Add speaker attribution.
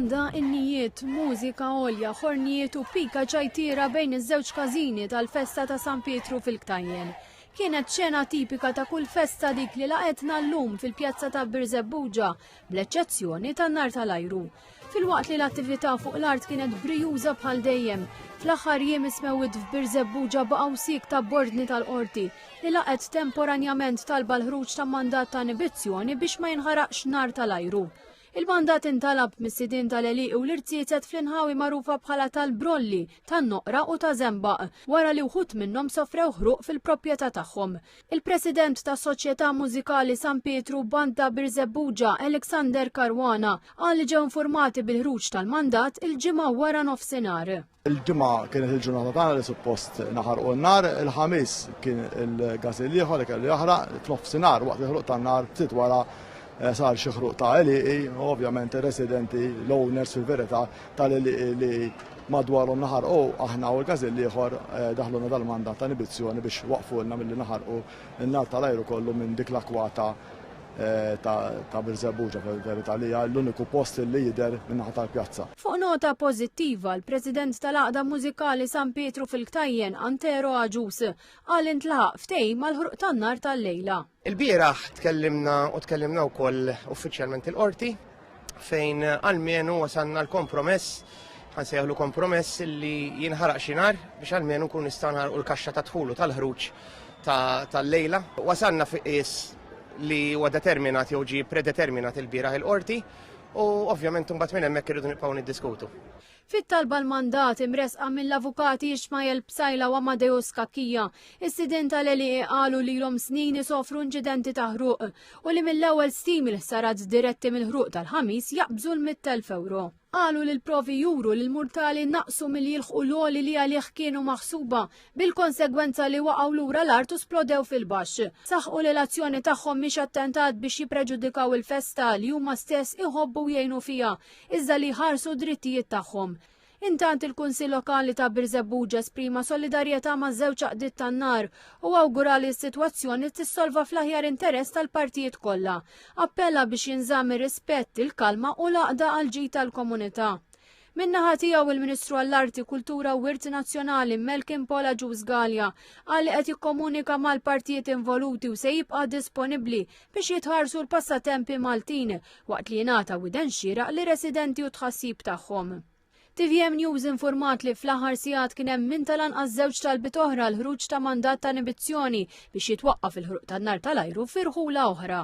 Speaker 1: banda innijiet, mużika għolja, ħornijiet u pika ċajtira bejn iż-żewġ każini tal-festa ta' San Pietru fil-Ktajjen. Kienet ċena tipika ta' kull festa dik li laqetna llum fil-pjazza ta' Birzebbuġa, bl-eċċezzjoni tan-Nar tal-Ajru. Fil-waqt li l-attività fuq l-art kienet brijuża bħal dejjem, fl-aħħar jiem ismewid f'Birzebbuġa baqgħu sik ta' bordni tal-qorti li laqet temporanjament talba l-ħruġ ta' mandat ta' inibizzjoni biex ma jinħaraqx nar tal-Ajru. Il-mandat intalab mis-sidien tal-Eliq u l-irtietet fl-inħawi magħrufa bħala tal-Brolli, tan-Noqra u ta' Żembaq, wara li wħud minnhom sofrew ħruq fil-proprjetà tagħhom. Il-President tas-Soċjetà Mużikali San Pietru Banda Birzebbuġa, Alexander Karwana, qal li ġew informati bil-ħruġ tal-mandat il-ġimgħa wara nofsinhar.
Speaker 2: Il-ġimgħa kienet il-ġurnata tagħna li suppost naħarqu n-nar, il-ħamis kien il-gas ieħor li kellu jaħraq f'nofsinhar waqt il-ħruq tan-nar ftit wara sar xi ħruq ta' Eliq, ovvjament ir-residenti l-owners fil-verità tal-Eliq li madwarhom naħarqu aħna u l-gas ieħor daħluna dal-mandat ta' inibizzjoni biex waqfulna milli naħarqu n-nar tal-Ajru kollu minn dik l-akwata ta' Birzebbuġa fil-verità li hija l-uniku post li jidher min-naħa tal-pjazza.
Speaker 1: Fuq nota pożittiva, l-President tal-Għaqda Mużikali San Pietru fil-Ktajjen, Antero Aġus, qal intlaħaq ftehim mal-ħruq tan-nar tal-lejla.
Speaker 3: Il-bieraħ tkellimna wkoll uffiċjalment il-qorti fejn almenu wasanna l-kompromess, ħansejħlu kompromess li jinħaraq xi nar biex almenu nkun nistgħu nħarqu l-kaxxa ta' dħulu tal-ħruġ tal-lejla. Wasanna fiqis li huwa determinat jew ġie predeterminat il-bieraħ il-qorti u ovvjament imbagħad minn hemmhekk irridu nibqgħu niddiskutu.
Speaker 1: Fit-talba l-mandat imresqa mill-avukati Ismael Bsajla u Amadeus Kakkija, is-sidien tal-Eliq qalu li l-hom snin isofru inċidenti ta' ħruq u li mill-ewwel stimi l-ħsarat diretti mill-ħruq tal-ħamis jaqbżu l-100,000 €. Qalu li l-provi juru li l-murtali naqsu milli jilħqu l-għoli li għalih kienu maħsuba bil-konsegwenza li waqgħu lura l-art u splodew fil-baxx. Saħqu li l-azzjoni tagħhom mhix attentat biex jippreġudikaw il-festa li huma stess iħobbu jgħinu fiha iżda li jħarsu drittijiet tagħhom. Intant il-Kunsill Lokali ta' Birzebbuġa esprima solidarjetà maż-żewġ għaqdiet tan-nar u awgura li s-sitwazzjoni tissolva fl-aħjar interess tal-partijiet kollha. Appella biex jinżamm ir-rispett, il-kalma u l-għaqda għal ġid tal-komunità. Min-naħa tiegħu il-Ministru għall-Arti, Kultura u Wirt Nazzjonali Melkin Pola Ġużgalja qal li qed jikkomunika mal-partijiet involuti u se jibqa' disponibbli biex jitħarsu l-passatempi Maltin waqt li jingħata widen xieraq li residenti u tħassib tagħhom. TVM News informat li fl-aħħar sigħat kien hemm min tal-anqas żewġ talbiet oħra l-ħruġ ta' mandat ta' inibizzjoni biex jitwaqqaf il-ħruq tan-nar tal-Ajru firħula oħra.